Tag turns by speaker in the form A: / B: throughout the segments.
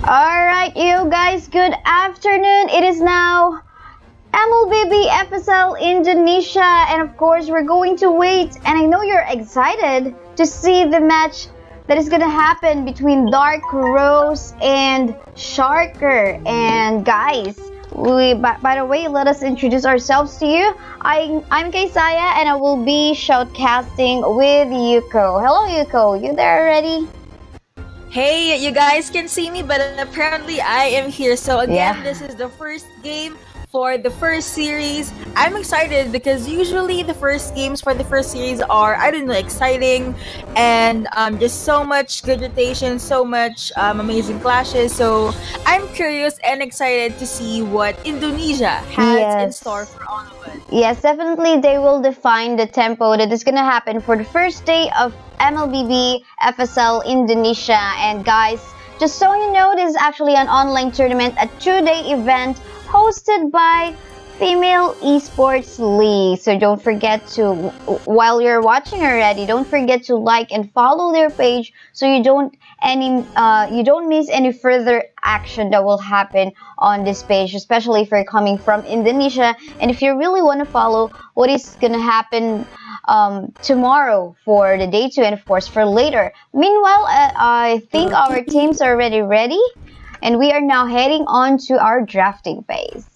A: Alright, you guys, good afternoon. It is now MLBB FSL Indonesia, and of course, we're going to wait. And I know you're excited to see the match that is gonna happen between Dark Rose and Sharker. And guys, by the way, let us introduce ourselves to you. I'm Kaysaya, and I will be shoutcasting with Yuko. Hello, Yuko. You there already?
B: Hey, you guys can see me, but apparently I am here. So again,
A: Yeah.
B: this is the first game for the first series. I'm excited because usually the first games for the first series are, I don't know, exciting and just so much good rotation, so much amazing clashes. So I'm curious and excited to see what Indonesia has in
A: Yes.
B: store for all of us.
A: Yes, definitely they will define the tempo that is going to happen for the first day of MLBB FSL Indonesia. And guys, just so you know, this is actually an online tournament, a 2-day event hosted by Female Esports League. So don't forget to, while you're watching already, don't forget to like and follow their page so you don't miss any further action that will happen on this page, especially if you're coming from Indonesia and if you really want to follow what is gonna happen tomorrow for the day 2 and of course for later. Meanwhile, I think our teams are already ready and we are now heading on to our drafting phase.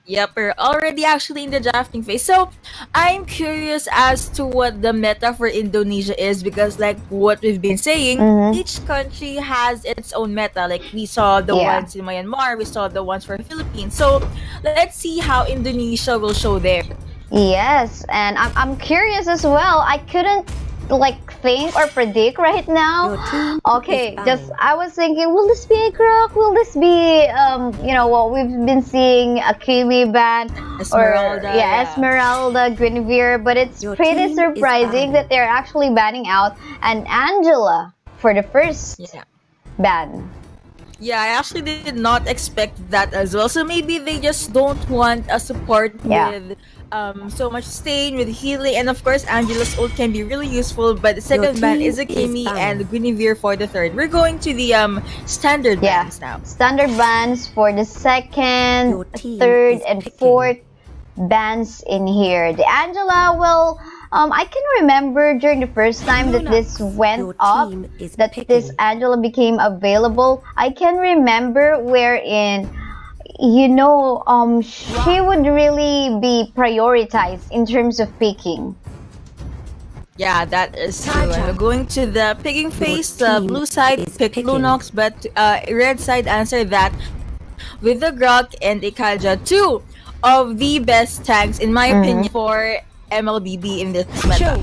B: Yep, we're already actually in the drafting phase. So I'm curious as to what the meta for Indonesia is because like what we've been saying, each country has its own meta. Like we saw the ones in Myanmar, we saw the ones for Philippines. So let's see how Indonesia will show there.
A: Yes, and I'm curious as well. I couldn't like think or predict right now. Okay, just I was thinking, will this be a Croc? Will this be what we've been seeing, a Kimi ban
B: Esmeralda,
A: or Esmeralda, Guinevere, but it's pretty surprising that they're actually banning out an Angela for the first ban.
B: Yeah, I actually did not expect that as well. So maybe they just don't want a support with so much stain, with healing, and of course Angela's ult can be really useful, but the second ban is a Kimi and Guinevere for the third. We're going to the standard bans now.
A: Standard bans for the second, third, and fourth bans in here. The Angela, well, I can remember during the first time that this went up, that this Angela became available. I can remember wherein, she would really be prioritized in terms of picking.
B: Yeah, that is true. And we're going to the picking phase. The blue side picked Lunox, but red side answered that with the Grok and Ikaja, two of the best tanks, in my opinion, for MLBB in this meta.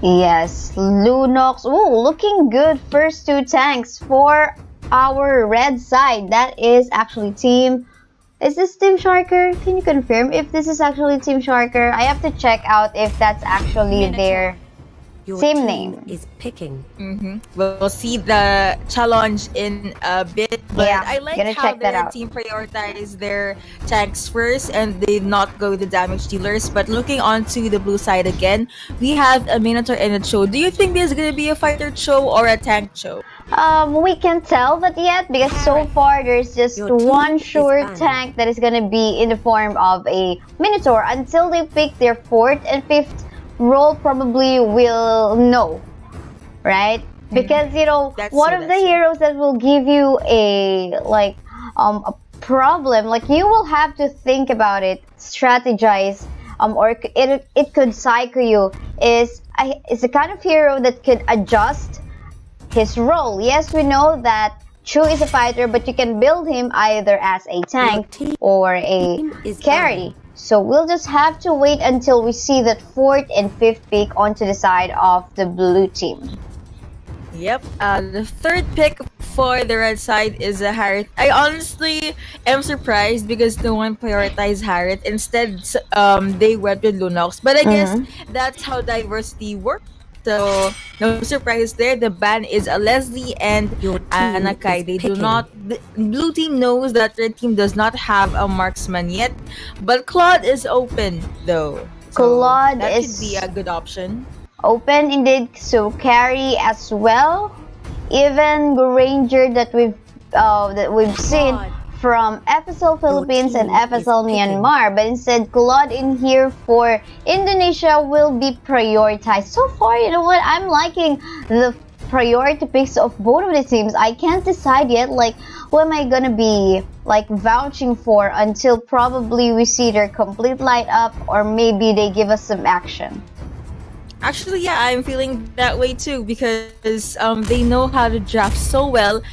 A: Yes, Lunox. Ooh, looking good. First two tanks for our red side. That is actually team. Is this Team Sharker? Can you confirm if this is actually Team Sharker? I have to check out if that's actually their team name.
C: Is picking.
B: We'll see the challenge in a bit, but I like how their team prioritize their tanks first and they not go with the damage dealers. But looking onto the blue side again, we have a Minotaur and a Cho. Do you think this is gonna be a fighter Cho or a tank Cho?
A: We can't tell that yet because so far there's just one sure tank that is gonna be in the form of a Minotaur until they pick their fourth and fifth role. Probably will know, right? Because one of the heroes that will give you a problem, like you will have to think about it, strategize, or it could psycho you. Is a kind of hero that could adjust his role. Yes, we know that Chu is a fighter, but you can build him either as a tank or a carry. So we'll just have to wait until we see that fourth and fifth pick onto the side of the blue team.
B: Yep. The third pick for the red side is a Harriet. I honestly am surprised because no one prioritized Harriet. Instead, they went with Lunox. But I guess that's how diversity works. So no surprise there. The ban is a Leslie and Anakai. They do not. The blue team knows that red team does not have a marksman yet, but Claude is open though. So
A: Claude
B: that
A: is
B: could be a good option.
A: Open indeed. So carry as well. Even Ranger that we've that we've seen from FSL Philippines and FSL Myanmar, but instead Claude in here for Indonesia will be prioritized. So far, you know what? I'm liking the priority picks of both of the teams. I can't decide yet, like, who am I gonna be like vouching for until probably we see their complete light up, or maybe they give us some action.
B: Actually, yeah, I'm feeling that way too because they know how to draft so well.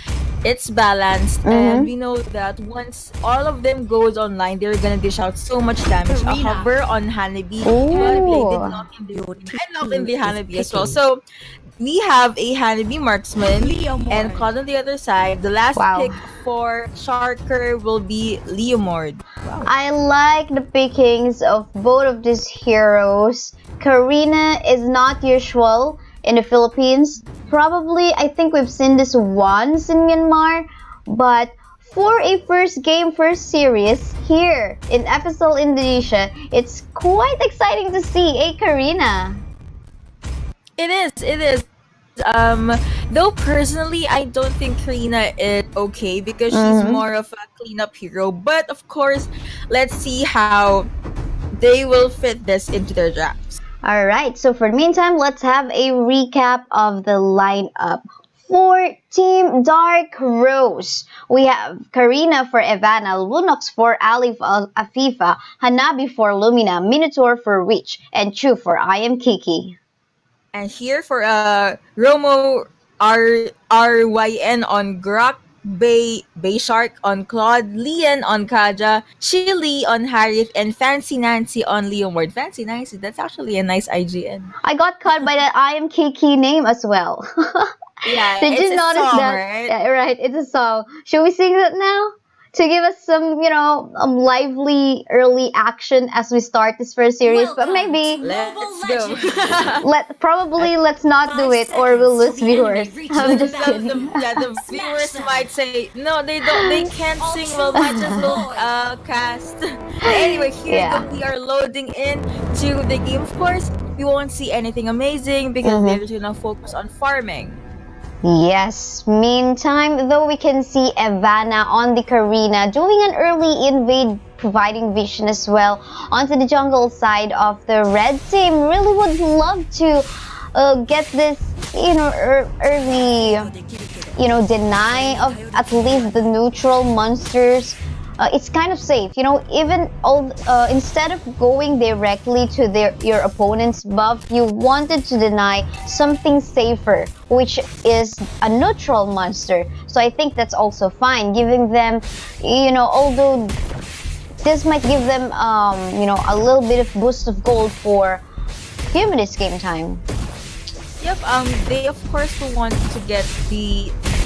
B: It's balanced, and we know that once all of them goes online, they're gonna dish out so much damage. A hover on Hanabi, well played, did knock in the and knock in the Hanabi as well. So we have a Hanabi marksman and Cloud on the other side. The last
A: Wow.
B: pick for Sharker will be Leomord.
A: I like the pickings of both of these heroes. Karina is not usual in the Philippines. Probably, I think we've seen this once in Myanmar, but for a first game, first series here in FSL Indonesia, it's quite exciting to see a Karina.
B: It is. It is. Though personally, I don't think Karina is okay because she's more of a cleanup hero. But of course, let's see how they will fit this into their drafts.
A: Alright, so for the meantime, let's have a recap of the lineup. For Team Dark Rose, we have Karina for Ivana, Lunox for Ali Afifa, Hanabi for Lumina, Minotaur for Witch, and Chu for I Am Kiki.
B: And here for Romo RYN on Grok, Bay Shark on Claude, Lian on Kaja, Chili on Harith, and Fancy Nancy on Leomord. Fancy Nancy, that's actually a nice IGN.
A: I got caught by that I Am Kiki name as well.
B: Yeah,
A: Did
B: it's
A: you
B: a
A: notice
B: song,
A: that?
B: right?
A: Yeah, right, it's a song. Should we sing that now? To give us some, lively early action as we start this first series, but maybe
B: Let's go.
A: let's not do it or we'll lose viewers. I'm just kidding.
B: The viewers might say no, they don't. They can't sing. Well, might as well cast. Anyway, here
A: Yeah.
B: we are loading in to the game. Of course, we won't see anything amazing because they're just gonna focus on farming.
A: Yes. Meantime, though, we can see Ivana on the Karina doing an early invade, providing vision as well onto the jungle side of the red team. Really would love to get this, early, deny of at least the neutral monsters. It's kind of safe, even instead of going directly to your opponent's buff, you wanted to deny something safer, which is a neutral monster. So I think that's also fine, giving them, although this might give them, a little bit of boost of gold for few minutes game time.
B: Yep. They of course will want to get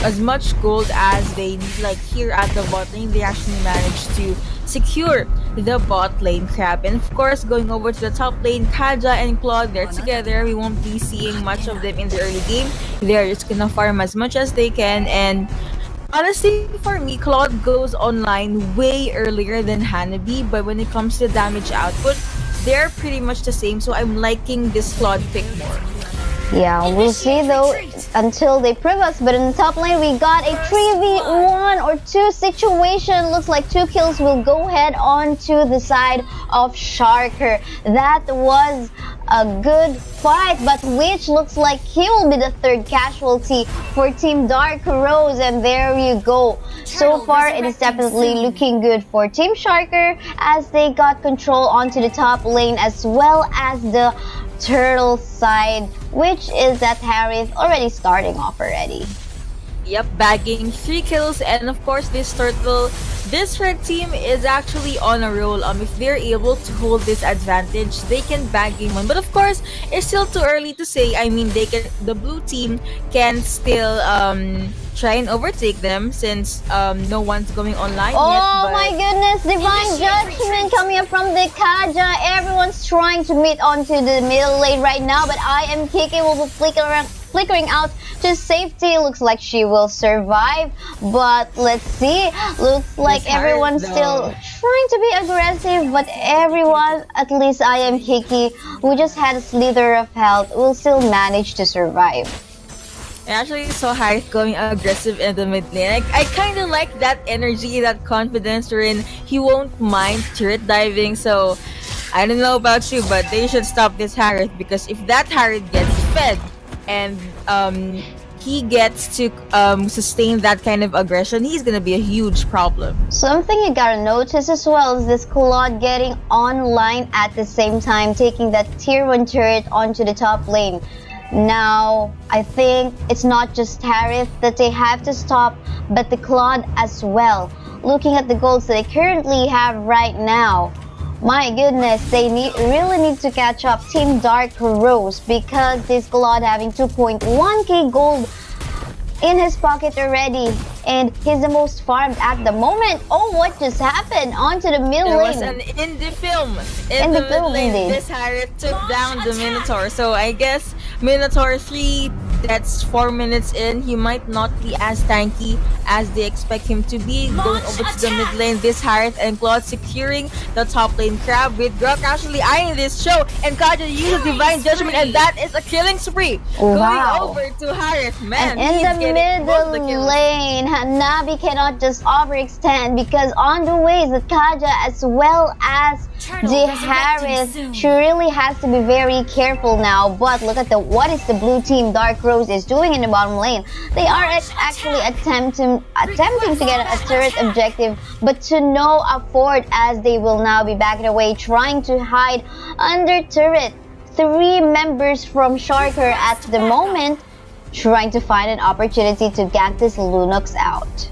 B: as much gold as they need. Like here at the bot lane, they actually managed to secure the bot lane crab. And of course, going over to the top lane, Kaja and Claude, they're together. We won't be seeing much of them in the early game. They're just gonna farm as much as they can. And honestly, for me, Claude goes online way earlier than Hanabi. But when it comes to damage output, they're pretty much the same. So I'm liking this Claude pick more.
A: Yeah, we'll see though until they prove us. But in the top lane, we got a 3v1 or 2 situation. Looks like 2 kills will go head on to the side of Sharker. That was a good fight, but Witch looks like he will be the third casualty for Team Dark Rose. And there you go. So far, it is definitely looking good for Team Sharker as they got control onto the top lane as well as the turtle side, which is that Harith already starting off already.
B: Yep, bagging 3 kills, and of course this red team is actually on a roll. If they're able to hold this advantage, they can bag game 1. But of course, it's still too early to say. I mean, the blue team can still try and overtake them since no one's going online yet.
A: Oh my goodness, Divine Judgment coming up from the Kaja. Everyone's trying to meet onto the middle lane right now, but I Am Kiki will be flickering out to safety. Looks like she will survive, but let's see. Looks like everyone's still trying to be aggressive, but everyone, at least I Am Kiki, who just had a slither of health, will still manage to survive.
B: I actually saw Harith going aggressive in the mid lane. I kind of like that energy, that confidence wherein he won't mind turret diving. So I don't know about you, but they should stop this Harith because if that Harith gets fed and he gets to sustain that kind of aggression, he's gonna be a huge problem.
A: Something you gotta notice as well is this Claude getting online at the same time, taking that tier 1 turret onto the top lane. Now, I think it's not just Harith that they have to stop, but the Claude as well. Looking at the goals that they currently have right now, my goodness, they really need to catch up Team Dark Rose because this Claude having 2.1k gold in his pocket already, and he's the most farmed at the moment. Oh, what just happened? Onto the mid lane.
B: It was an indie film. In the mid lane, this Harith took down the Minotaur. So I guess Minotaur 3, that's 4 minutes in. He might not be as tanky as they expect him to be. Going over to the mid lane, this Harith and Claude securing the top lane crab with Grok actually eyeing this show. And Kaja uses Divine Judgment, and that is a killing spree.
A: Wow.
B: Going over to Harith. Man,
A: and in the middle lane, Hanabi cannot just overextend because on the way is the Kaja as well as the Harith. She really has to be very careful now. But look at what is the blue team Dark Rose is doing in the bottom lane. They are actually attempting to get a turret objective, but to no afford as they will now be backing away, trying to hide under turret. 3 members from Sharker at the moment trying to find an opportunity to gank this Lunox out.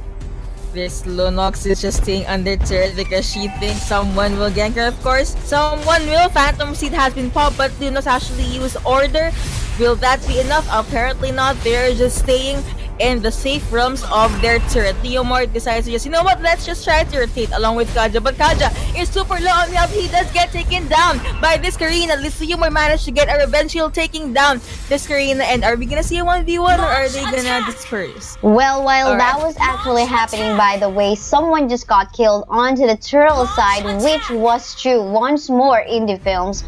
B: This Lunox is just staying under turret because she thinks someone will gank her. Of course, someone will. Phantom Seed has been popped, but Lunox actually used Order. Will that be enough? Apparently not. They're just staying in the safe realms of their turret. Leomord decides to just, you know what, let's just try to rotate along with Kaja. But Kaja is super low on the up. He does get taken down by this Karina. At least Leomord managed to get a revenge heal taking down this Karina. And are we gonna see a 1v1 or are they gonna disperse?
A: Well, while that was actually happening, by the way, someone just got killed onto the turtle side, which was true once more in the films.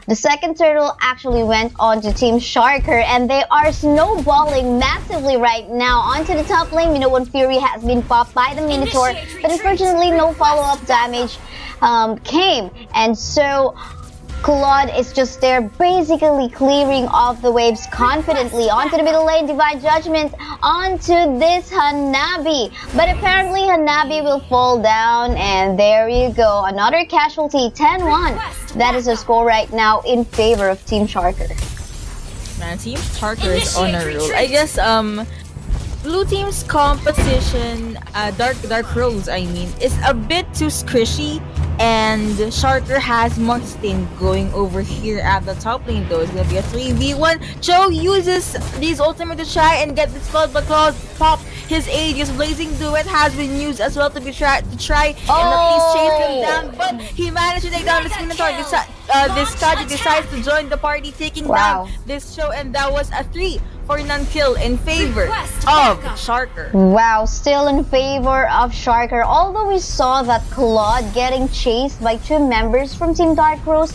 A: The second turtle actually went on to Team Sharker, and they are snowballing massively right now onto the top lane. You know, when Fury has been popped by the Minotaur, but unfortunately no follow-up damage came, and so Claude is just there basically clearing off the waves confidently onto the middle lane. Divine Judgment onto this Hanabi, but apparently Hanabi will fall down, and there you go, another casualty. 10-1. That is a score right now in favor of Team Sharker.
B: Man, Team Sharker is on a roll. I guess blue team's composition, Dark Rose, I mean, is a bit too squishy, and Sharker has more sustain going over here at the top lane though. It's gonna be a 3v1. Joe uses these ultimate to try and get this Claude, but Claude pop his Aegis. Blazing Duet has been used as well to try and at least chase him down, but he managed to take down this Minotaur. This Kaji decides to join the party, taking down this show, and that was a 3-for-none kill in favor of Sharker.
A: Wow, still in favor of Sharker. Although we saw that Claude getting chased by 2 members from Team Dark Rose,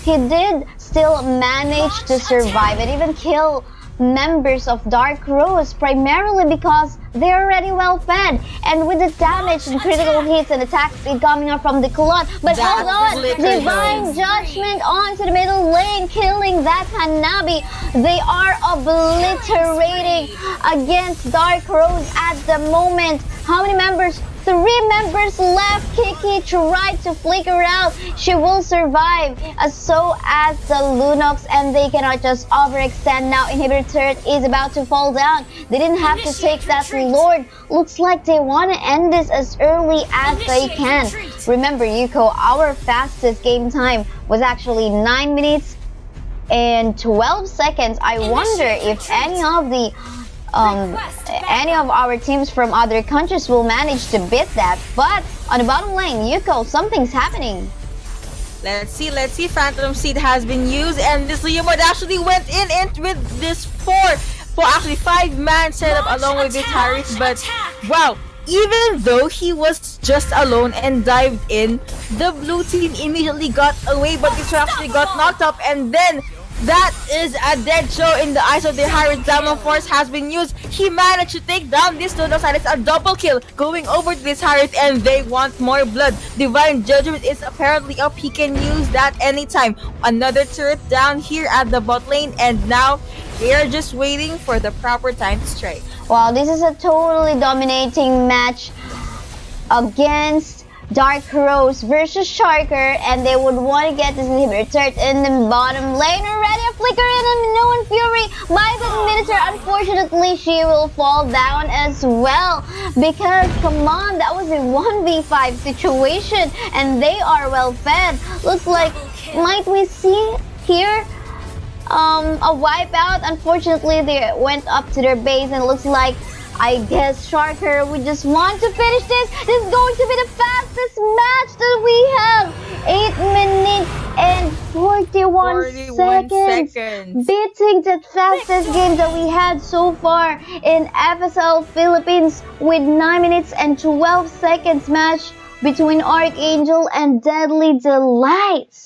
A: he did still manage to survive and even kill members of Dark Rose, primarily because they're already well fed, and with the damage and critical hits and attacks coming up from the Claude. But hold on, Divine Judgment onto the middle lane, killing that Hanabi. They are obliterating against Dark Rose at the moment. How many members? 3 members left. Kiki tried to flicker out. She will survive. So as the Lunox, and they cannot just overextend now. Inhibitor turret is about to fall down. They didn't have to take that Lord. Looks like they want to end this as early as they can. Remember, Yuko, our fastest game time was actually 9 minutes and 12 seconds. I wonder if any of our teams from other countries will manage to beat that. But on the bottom lane, Yuko, something's happening.
B: Let's see. Phantom Seed has been used, and this Leomord actually went in with this 5-man setup along with this Harith. But wow, even though he was just alone and dived in, the blue team immediately got away, but this actually got knocked up, and then That is a dead show in the eyes of the Harry. Diamond Force has been used. He managed to take down this Lunox and it's a double kill going over to this Harry and they want more blood. Divine Judgment is apparently up. He can use that anytime. Another turret down here at the bot lane and now they are just waiting for the proper time to strike.
A: Wow, this is a totally dominating match against Dark Rose versus Sharker, and they would want to get this inhibitor turret in the bottom lane. Already a flicker in and no one Fury. My good Minotaur, unfortunately, she will fall down as well. Because, come on, that was a 1v5 situation, and they are well fed. Looks like, might we see here a wipeout? Unfortunately, they went up to their base, and it looks like I guess Sharker, we just want to finish this. This is going to be the fastest match that we have. 8 minutes and 41 seconds. Beating the fastest game that we had so far in FSL Philippines with 9 minutes and 12 seconds match between Archangel and Deadly Delights.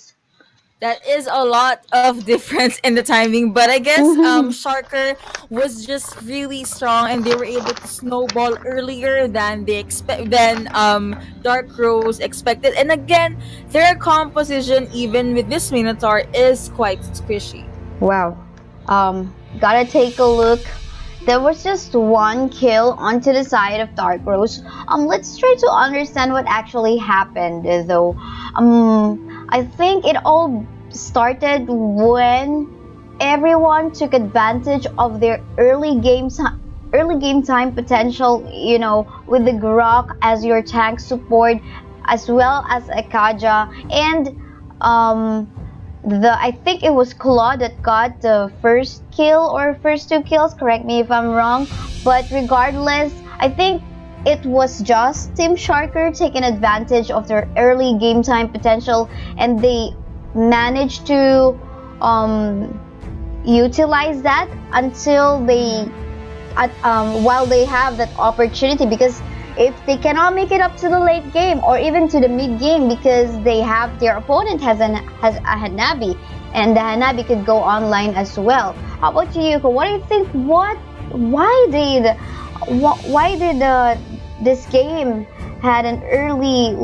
B: That is a lot of difference in the timing, but I guess Sharker was just really strong, and they were able to snowball earlier than Dark Rose expected. And again, their composition, even with this Minotaur, is quite squishy.
A: Wow. Gotta take a look. There was just one kill onto the side of Dark Rose. Let's try to understand what actually happened, though. I think it all started when everyone took advantage of their early game time potential, you know, with the Grok as your tank support, as well as Akaja, and I think it was Claw that got the first kill or first 2 kills. Correct me if I'm wrong, but regardless, I think it was just Team Sharker taking advantage of their early game time potential, and they managed to utilize that until they while they have that opportunity, because if they cannot make it up to the late game or even to the mid game, because their opponent has a Hanabi, and the Hanabi could go online as well. How about you, Yuko? What do you think? Why did this game had an early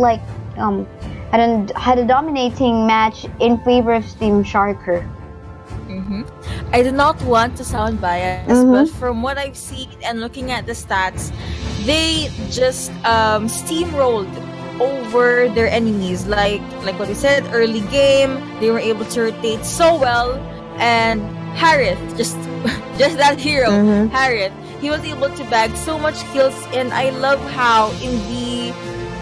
A: had a dominating match in favor of Team Sharker?
B: I do not want to sound biased, but from what I've seen and looking at the stats, they just steamrolled over their enemies. Like what you said, early game, they were able to rotate so well, and Harith, just that hero, Harith, he was able to bag so much kills, and I love how in the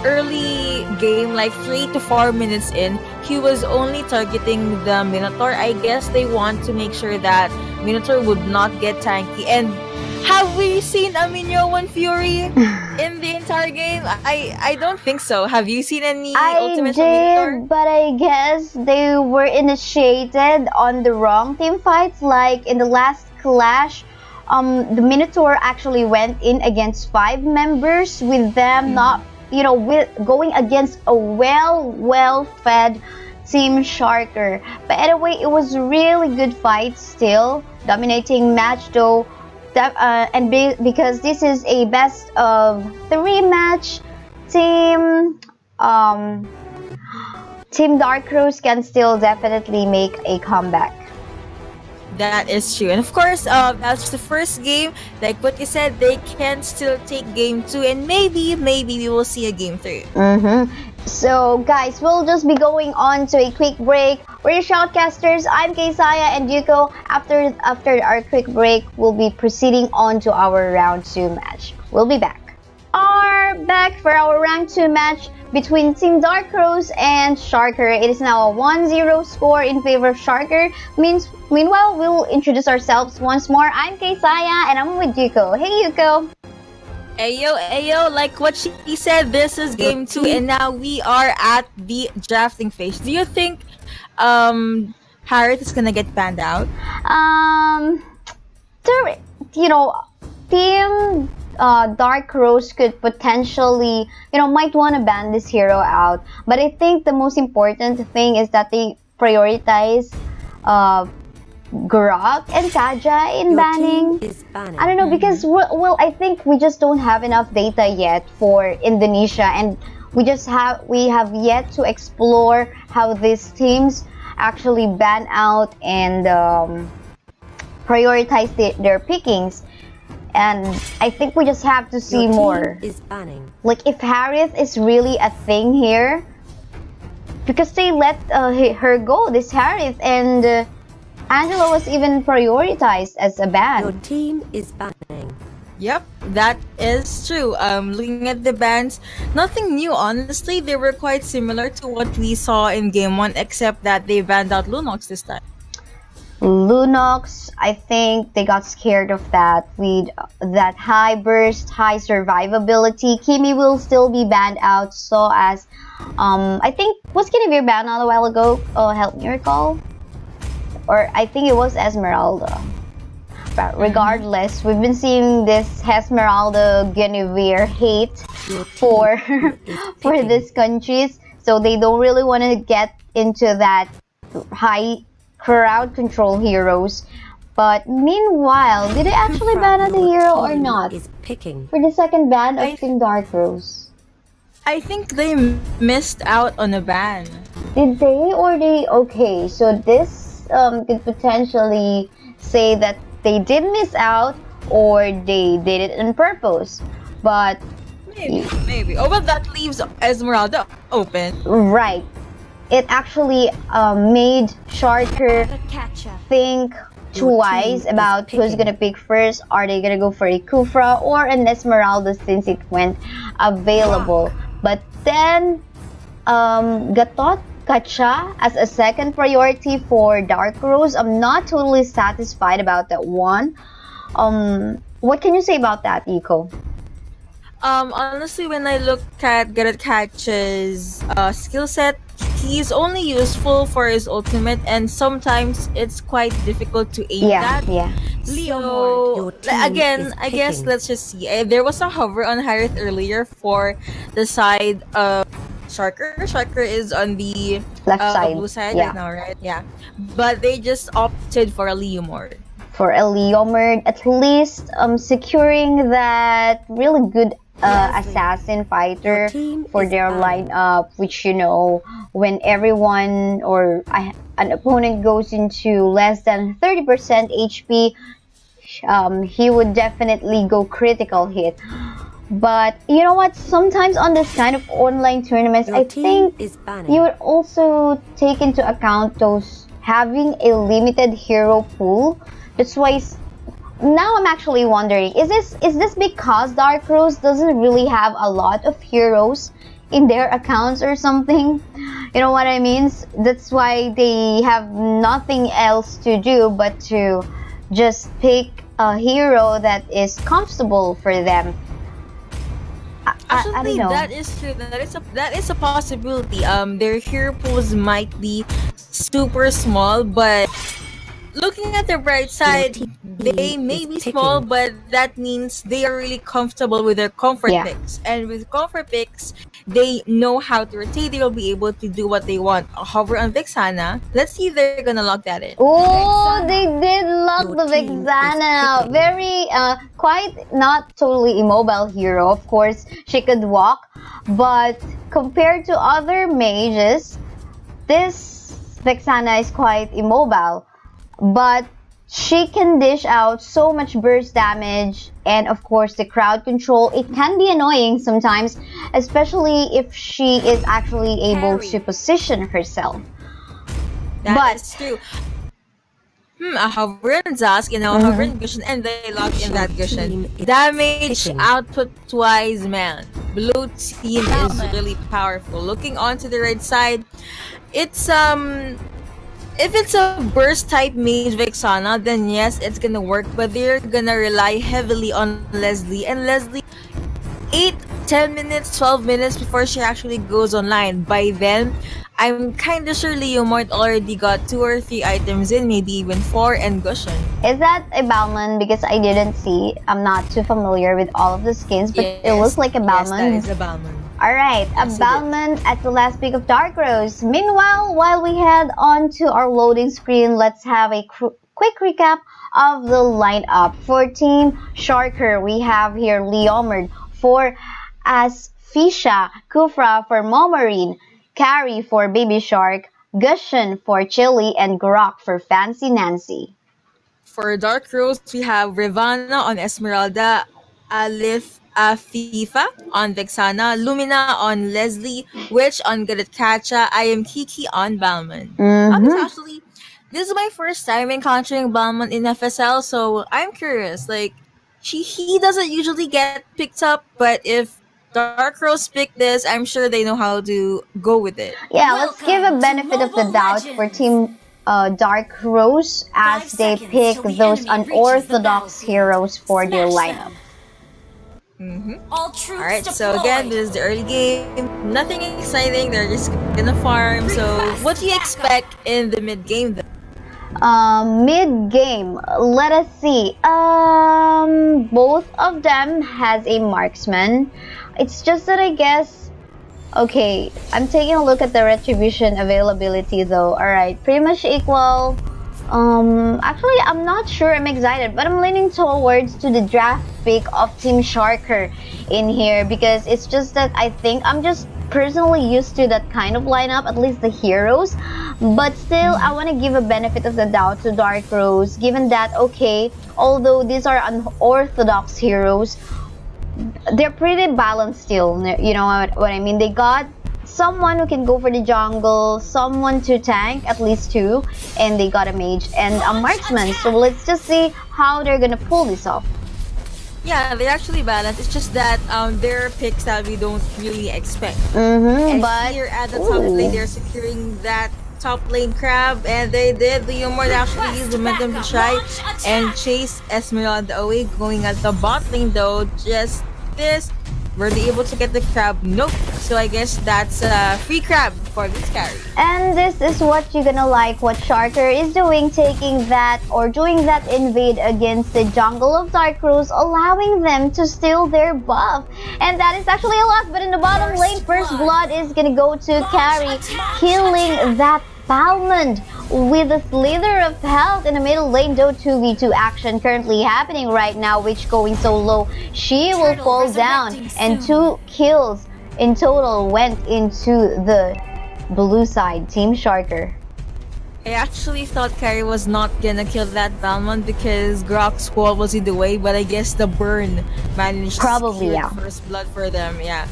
B: early game, like 3 to 4 minutes in, he was only targeting the Minotaur. I guess they want to make sure that Minotaur would not get tanky. And have we seen a Minyo 1 Fury in the entire game? I don't think so. Have you seen any ultimates from Minotaur?
A: But I guess they were initiated on the wrong team fights. Like in the last clash, the Minotaur actually went in against 5 members, with them not, going against a well-fed Team Sharker. But anyway, it was really good fight still, dominating match though. Because this is a best of 3 match, Team Dark Rose can still definitely make a comeback.
B: That is true. And of course, that's the first game. Like what you said, they can still take game 2, and maybe we will see a game 3.
A: So guys, we'll just be going on to a quick break. We're your shoutcasters. I'm Kaysaya and Yuko. After our quick break, we'll be proceeding on to our round 2 match. We'll be back. Are back for our round 2 match between Team Dark Rose and Sharker. It is now a 1-0 score in favor of Sharker. Meanwhile, we'll introduce ourselves once more. I'm Kaysaya and I'm with Yuko. Hey Yuko!
B: Ayo, like what she said, this is game 2 and now we are at the drafting phase. Do you think Harith is gonna get banned out?
A: Team Dark Rose could potentially, might want to ban this hero out. But I think the most important thing is that they prioritize Grok and Kaja in
C: Your team
A: banning.
C: is banning.
A: I don't know because well, I think we just don't have enough data yet for Indonesia, and we have yet to explore how these teams actually ban out and prioritize their pickings. And I think we just have to see
C: Your team
A: more.
C: is banning.
A: Like if Harith is really a thing here, because they let her go, this Harith, and Angela was even prioritized as a
C: Your
A: ban.
C: team is banning.
B: Yep, that is true. Looking at the bans, nothing new honestly. They were quite similar to what we saw in game one, except that they banned out Lunox this time.
A: Lunox, I think they got scared of that. With that high burst, high survivability, Kimi will still be banned out. So as, I think was Kinevere banned out a while ago. Help me recall, or I think it was Esmeralda. But regardless, we've been seeing this Esmeralda Guinevere hate for for these countries, so they don't really want to get into that high crowd control heroes. But meanwhile, did they actually ban out the hero or not
C: Is picking.
A: for the second ban
B: I
A: of King Dark Rose?
B: I think they missed out on a ban.
A: Did they or they? Okay, so this could potentially say that they did miss out or they did it on purpose. But
B: Maybe. Oh, well, that leaves Esmeralda open.
A: right, it actually made Sharker
C: Catcher.
A: think
C: Your
A: twice
C: team
A: about
C: is
A: who's
C: picking.
A: gonna pick first. Are they gonna go for a Kufra or an Esmeralda since it went available? But then Gatot Kacha as a second priority for Dark Rose. I'm not totally satisfied about that one. What can you say about that, Eco?
B: Honestly, when I look at Garrett Catch's skill set, he's only useful for his ultimate, and sometimes it's quite difficult to aim
A: Yeah,
B: that.
A: yeah.
B: So
C: Your team
B: again,
C: is
B: I guess
C: picking.
B: let's just see. There was a hover on Harith earlier for the side of Sharker. Sharker is on the
A: Left side.
B: blue side
A: Yeah.
B: right now, right? Yeah. But they just opted for a Leomord.
A: For a Leomord, at least securing that really good assassin fighter
C: Your team
A: for
C: is
A: their
C: banning.
A: lineup, which when everyone or an opponent goes into less than 30% HP, he would definitely go critical hit. But you know what? Sometimes on this kind of online tournaments,
C: Your
A: I
C: team
A: think
C: is banning.
A: you would also take into account those having a limited hero pool. That's why now I'm actually wondering, is this because Dark Rose doesn't really have a lot of heroes in their accounts or something? You know what I mean? That's why they have nothing else to do but to just pick a hero that is comfortable for them. I don't
B: Actually,
A: know.
B: that is true. That is a possibility. Their hero pools might be super small, but looking at the bright side, they may
C: is
B: be
C: picking.
B: small, but that means they are really comfortable with their comfort
A: Yeah.
B: picks. And with comfort picks, they know how to rotate. They will be able to do what they want. Hover on Vexana. Let's see if they're gonna lock that in.
A: Oh, they did lock
C: Your
A: the
C: team is
A: Vexana.
C: picking.
A: Very, quite not totally immobile hero. Of course, she could walk, but compared to other mages, this Vexana is quite immobile. But she can dish out so much burst damage, and of course the crowd control. It can be annoying sometimes, especially if she is actually able
C: Carry.
A: to position herself.
B: That
A: But-
B: is true. A hover and Zask, hover and Gushin, and they lock in that
C: Your
B: Gushin.
C: team is
B: Damage
C: picking.
B: output twice, man. Blue team is really powerful. Looking onto the right side, it's if it's a burst type mage Vexana, then yes, it's gonna work, but they're gonna rely heavily on Leslie, and Leslie 8, 10 minutes, 12 minutes before she actually goes online. By then, I'm kinda sure Leomort already got 2 or 3 items in, maybe even 4, and Gushin.
A: Is that a Balmond? Because I didn't see. I'm not too familiar with all of the skins, but it looks like a
B: Yes, that
A: Balmond.
B: is a Balmond.
A: Alright, a
B: Yes, it is.
A: Balmond at the last pick of Dark Rose. Meanwhile, while we head on to our loading screen, let's have a quick recap of the lineup. For Team Sharker, we have here Leomard for Asfisha, Kufra for Momarine, Carrie for Baby Shark, Gushen for Chili, and Grok for Fancy Nancy.
B: For Dark Rose, we have Rivana on Esmeralda, Alif Afifa on Vexana, Lumina on Leslie, Witch on Kacha, I am Kiki on Balmond.
A: Mm-hmm.
B: This is my first time encountering Balmond in FSL, so I'm curious. Like, he doesn't usually get picked up, but if Dark Rose picked this, I'm sure they know how to go with it.
A: Yeah, let's give a benefit of the doubt for Team Dark Rose as they pick those unorthodox heroes for their lineup.
B: Alright, so again, this is the early game. Nothing exciting, they're just gonna farm. So, what do you expect in the mid game though?
A: Mid game, let us see. Both of them has a marksman. It's just that I guess. Okay, I'm taking a look at the retribution availability though. Alright, pretty much equal. Actually, I'm not sure. I'm excited, but I'm leaning towards to the draft pick of Team Sharker in here because it's just that I think I'm just personally used to that kind of lineup, at least the heroes. But still, I want to give a benefit of the doubt to Dark Rose, given that, okay, although these are unorthodox heroes, they're pretty balanced still. You know what I mean? They got someone who can go for the jungle, someone to tank, at least two, and they got a mage and a marksman. So let's just see how they're gonna pull this off.
B: Yeah, they're actually balanced. It's just that they're picks that we don't really expect.
A: Mm-hmm,
B: And
A: but
B: here at the top lane, they're securing that top lane crab, and they did. Leomord actually used momentum to try and chase Esmeralda away. Going at the bot lane though, just this. Were they able to get the crab? Nope. So I guess that's a free crab for this carry.
A: And this is what you're gonna like what Sharker is doing, taking that or doing that invade against the jungle of Dark Rose, allowing them to steal their buff. And that is actually a lot, but in the bottom lane, First Blood is gonna go to carry, killing that Balmond with a slither of health in the middle lane. Though 2v2 action currently happening right now, which going so low, she will fall down, and 2 kills in total went into the blue side, Team Sharker.
B: I actually thought Carrie was not gonna kill that Balmond because Grok's wall was in the way, but I guess the burn managed
A: Probably,
B: to
A: yeah.
B: secure first blood for them, yeah.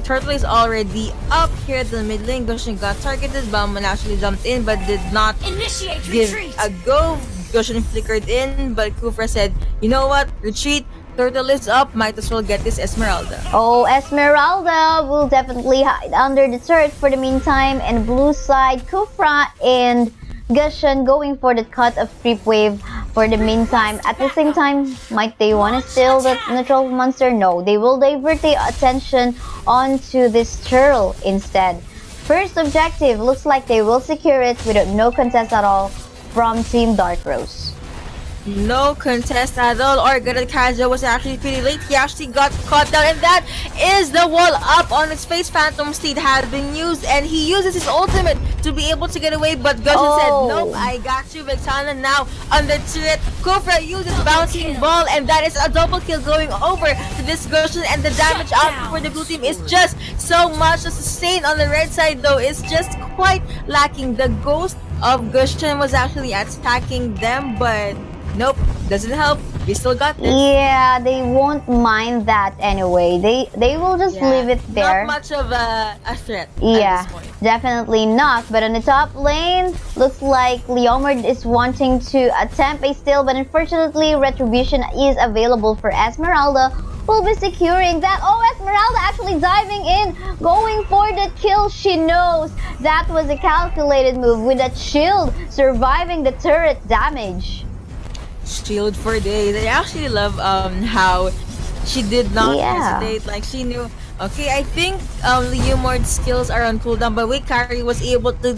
B: Turtle is already up here at the mid lane. Gushin got targeted. Balmond actually jumped in but did not give a go. Gushin flickered in, but Kufra said, you know what, retreat. Turtle is up, might as well get this Esmeralda.
A: Oh, Esmeralda will definitely hide under the turret for the meantime, and blue side, Kufra and Gushan going for the cut of creep wave for the meantime. At the same time, might they want to steal the neutral monster? No, they will divert the attention onto this turtle instead. First objective, looks like they will secure it without no contest at all from Team Dark Rose.
B: No contest at all. Organa Kaja was actually pretty late. He actually got caught down, and that is the wall up on his face. Phantom Steed has been used, and he uses his ultimate to be able to get away. But Gushin said, nope, I got you. Vexana now on the turret. Kufra uses bouncing ball, and that is a double kill going over to this Gushin. And the damage output for the blue team is just so much. The sustain on the red side, though, is just quite lacking. The ghost of Gushin was actually attacking them, but nope, doesn't help. We still got this.
A: Yeah, they won't mind that anyway. They will just leave it there.
B: Not much of a threat
A: Yeah,
B: at this point.
A: definitely not. But on the top lane, looks like Leomard is wanting to attempt a steal, but unfortunately, Retribution is available for Esmeralda. Will be securing that. Oh, Esmeralda actually diving in, going for the kill. She knows that was a calculated move with that shield, surviving the turret damage.
B: Shield for days. I actually love how she did not
A: Yeah.
B: hesitate. Like she knew, okay, I think Leomord's skills are on cooldown, but wait, Carrie was able to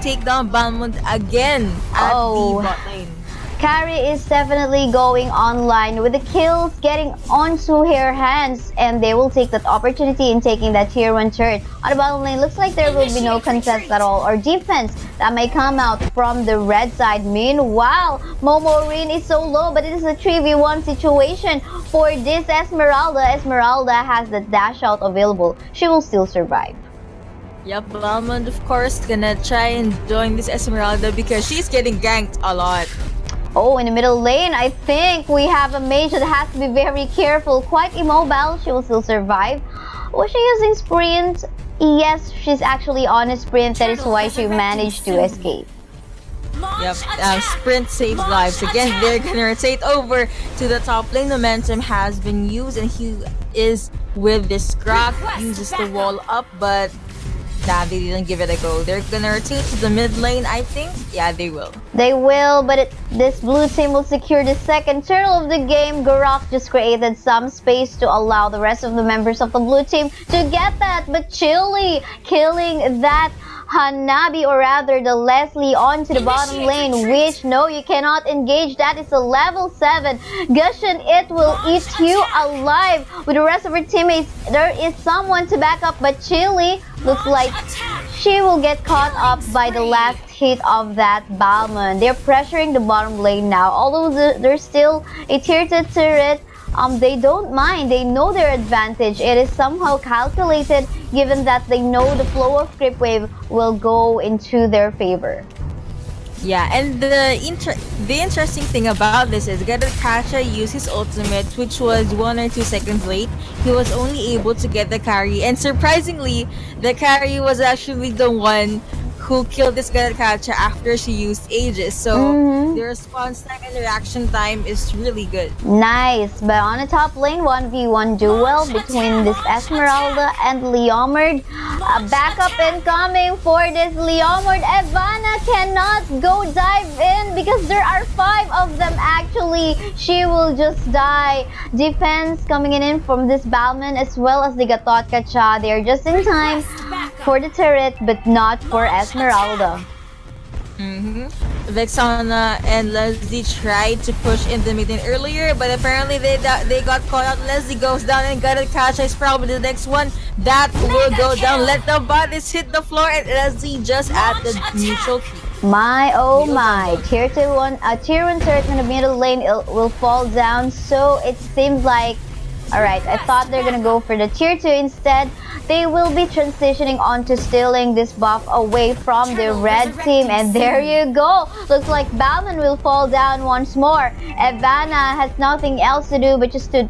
B: take down Balmond again at the bot lane.
A: Carrie is definitely going online with the kills getting onto her hands, and they will take that opportunity in taking that tier 1 turret. On the bottom lane, looks like there will be no contest at all or defense that may come out from the red side. Meanwhile, Momo Rin is so low, but it is a 3v1 situation for this Esmeralda. Esmeralda has the dash out available. She will still survive.
B: Yep, Balmond of course gonna try and join this Esmeralda because she's getting ganked a lot.
A: Oh, in the middle lane, I think we have a mage that has to be very careful. Quite immobile, she will still survive. Was she using sprint? Yes, she's actually on a sprint. That is why she managed to escape.
B: Yep, sprint saves lives. Again, they're gonna rotate over to the top lane. Momentum has been used, and he is with this Grok, uses the wall up, but nah, they didn't give it a go. They're gonna rotate to the mid lane, I think. Yeah, they will.
A: They will, but this blue team will secure the second turtle of the game. Gorok just created some space to allow the rest of the members of the blue team to get that, but Chili killing that Hanabi, or rather the Leslie, onto the bottom lane, which no, you cannot engage. That is a level 7 Gushin. It will eat you alive. With the rest of her teammates, there is someone to back up, but Chili looks like she will get caught up by the last hit of that Balmond. They're pressuring the bottom lane now, although there's still a tier 2 turret. They don't mind. They know their advantage. It is somehow calculated, given that they know the flow of creep wave will go into their favor.
B: Yeah, and the interesting thing about this is Gadakacha used his ultimate, which was 1 or 2 seconds late. He was only able to get the carry, and surprisingly, the carry was actually the one who killed this Gadakacha after she used Aegis. So the response time and reaction time is really good.
A: Nice, but on the top lane, 1v1 duel between this Esmeralda and Leomord. A backup incoming for this Leomord. Evana cannot go dive in because there are 5 of them actually. She will just die. Defense coming in from this Balman as well as the Gatot Kacha. They are just in time for the turret, but not for Esmeralda.
B: Vexana and Leslie tried to push in the mid lane earlier, but apparently they got caught out. Leslie goes down, and Gadakacha is probably the next one that will go down. Let the bodies hit the floor, and Leslie just at the neutral key.
A: My oh my, tier 1 turret in the middle lane will fall down, so it seems like, alright, I thought they're gonna go for the tier 2 instead. They will be transitioning on to stealing this buff away from the red team, and there you go. Looks like Balman will fall down once more. Evana has nothing else to do but just to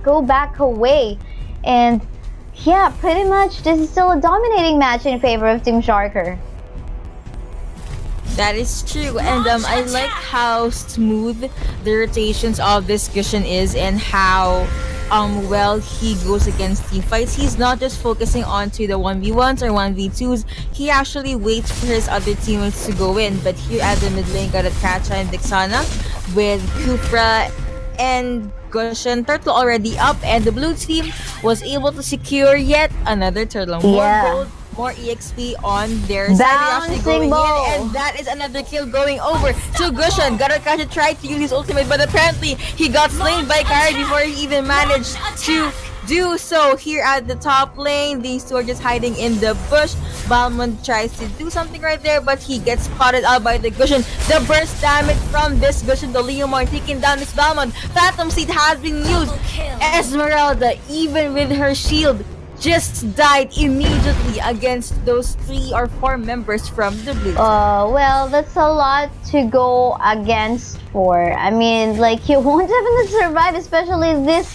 A: go back away. And yeah, pretty much this is still a dominating match in favor of Team Sharker.
B: That is true, and I like how smooth the rotations of this Gushin is, and how well he goes against team fights. He's not just focusing onto the 1v1s or 1v2s. He actually waits for his other teammates to go in. But here at the mid lane, got Kacha and Vexana with Kufra and Gushin turtle already up, and the blue team was able to secure yet another turtle. More gold, more EXP on their side. They're actually going in, and that is another kill going over to Gushin. Gadakacha tried to use his ultimate, but apparently he got slain by Kari before he even managed to do so. Here at the top lane, these two are just hiding in the bush. Balmond tries to do something right there, but he gets spotted out by the Gushin. The burst damage from this Gushin, the Leomord taking down this Balmond. Phantom Seed has been used. Esmeralda, even with her shield, just died immediately against those 3 or 4 members from the blue team.
A: Well, that's a lot to go against for. I mean, like, you won't definitely survive, especially this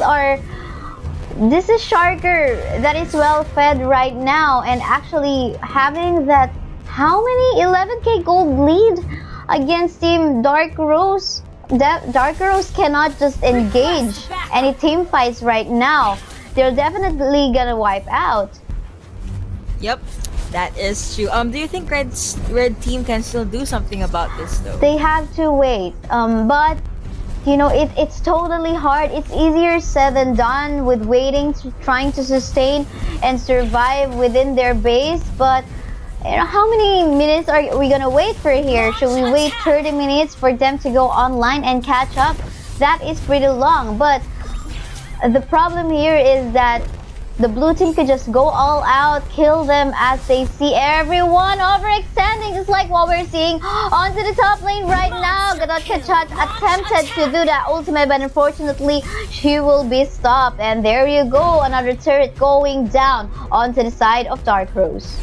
A: is Sharker that is well fed right now, and actually having that, how many 11k gold lead against Team Dark Rose. Dark Rose cannot just engage any team fights right now. They're definitely gonna wipe out.
B: Yep, that is true. Do you think red team can still do something about this though?
A: They have to wait. But you know, it's totally hard. It's easier said than done with waiting, trying to sustain and survive within their base. But how many minutes are we gonna wait for here? Should we wait 30 minutes for them to go online and catch up? That is pretty long, but the problem here is that the blue team could just go all out, kill them as they see everyone overextending, just like what we're seeing onto the top lane right now. Gadot attempted to do that ultimate, but unfortunately, she will be stopped. And there you go, another turret going down onto the side of Dark Rose.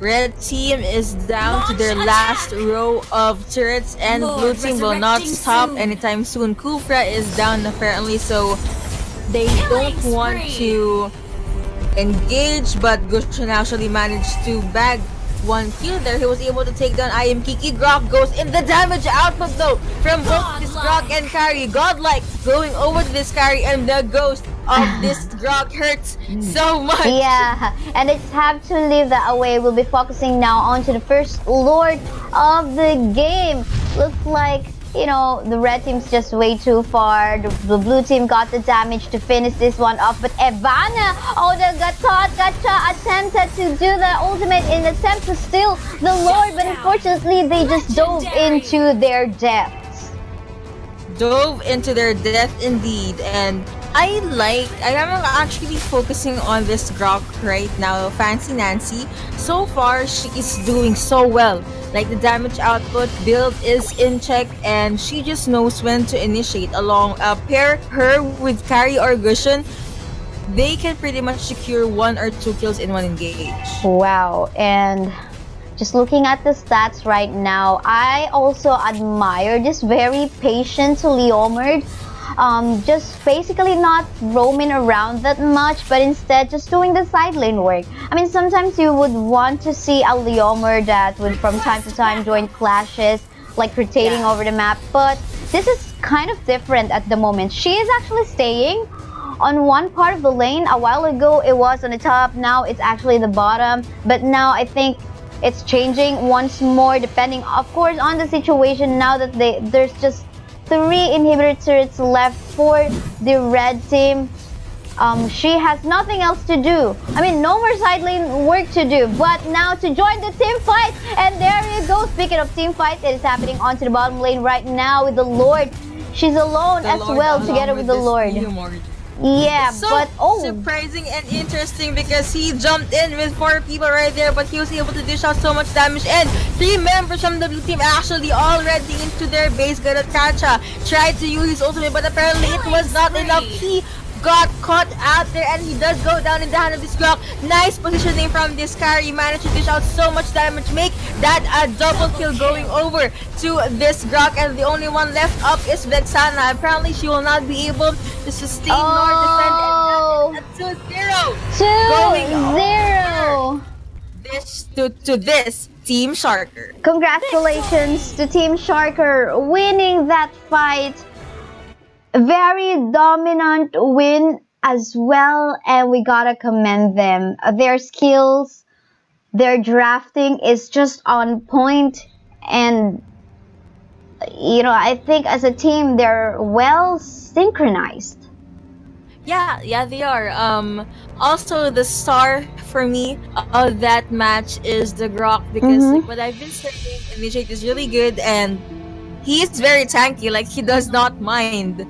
B: Red team is down to their last row of turrets, and blue team will not stop anytime soon. Kufra is down apparently, so they don't want to engage, but Gushin actually managed to bag one kill there. He was able to take down I Am Kiki. Grok goes in. The damage output though from both this Grok and carry. Godlike going over to this carry, and the ghost of this Grok hurts so much.
A: Yeah, and they just have to leave that away. We'll be focusing now onto the first Lord of the game. Looks like, the red team's just way too far. The blue team got the damage to finish this one off. But Ivana, the Gacha attempted to do the ultimate in attempt to steal the Lord. But unfortunately, they just dove into their depths.
B: Dove into their death indeed. And I am actually focusing on this Grok right now, Fancy Nancy. So far, she is doing so well. Like, the damage output build is in check, and she just knows when to initiate. Pair her with carry or Gushin, they can pretty much secure 1 or 2 kills in one engage.
A: Wow, and just looking at the stats right now, I also admire this very patient Leomord. Just basically not roaming around that much, but instead just doing the side lane work. I mean, sometimes you would want to see a Leomord that would from time to time join clashes, like rotating over the map, but this is kind of different at the moment. She is actually staying on one part of the lane. A while ago it was on the top, now it's actually the bottom, but now I think it's changing once more, depending of course on the situation. Now that there's just 3 inhibitor turrets left for the red team. She has nothing else to do. I mean, no more side lane work to do, but now to join the team fight. And there you go. Speaking of team fight, it is happening onto the bottom lane right now with the Lord. She's alone as well, together with the Lord. Yeah,
B: so
A: but
B: surprising and interesting because he jumped in with 4 people right there, but he was able to dish out so much damage, and 3 members from the blue team actually already into their base. Kacha tried to use his ultimate, but apparently it was not enough. He got caught out there, and he does go down in the hand of this Grok. Nice positioning from this carry. Managed to dish out so much damage, make that a double kill going over to this Grok, and the only one left up is Vexana. Apparently she will not be able to sustain nor defend, and that's 2-0 going
A: 2-0
B: this to this Team Sharker.
A: Congratulations to Team Sharker winning that fight. Very dominant win as well, and we gotta commend them. Their skills, their drafting is just on point, and I think as a team they're well synchronized.
B: Yeah, they are. Also, the star for me of that match is the Grok, because like what I've been saying, Initiate is really good, and he is very tanky. Like, he does not mind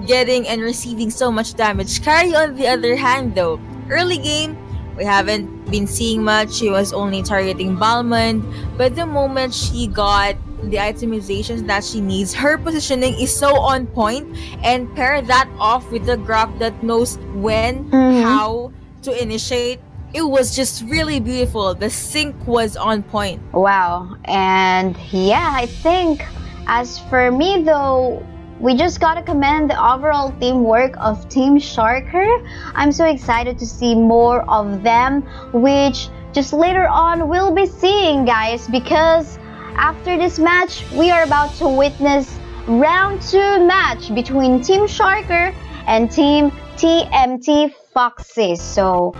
B: getting and receiving so much damage. Carry, on the other hand, though, early game, we haven't been seeing much. She was only targeting Balmond, but the moment she got the itemizations that she needs, her positioning is so on point, and pair that off with the Grok that knows when, how to initiate. It was just really beautiful. The sync was on point.
A: Wow. And yeah, I think as for me though, we just gotta commend the overall teamwork of Team Sharker. I'm so excited to see more of them, which just later on we'll be seeing, guys, because after this match, we are about to witness round 2 match between Team Sharker and Team TMT Foxes. So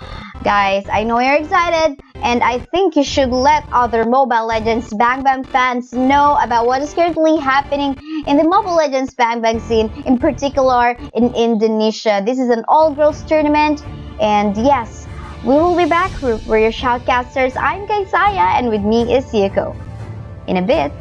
A: guys, I know you're excited, and I think you should let other Mobile Legends Bang Bang fans know about what is currently happening in the Mobile Legends Bang Bang scene, in particular in Indonesia. This is an all-girls tournament, and yes, We will be back. We're your shoutcasters. I'm Kaisaya, and with me is Yiko. In a bit.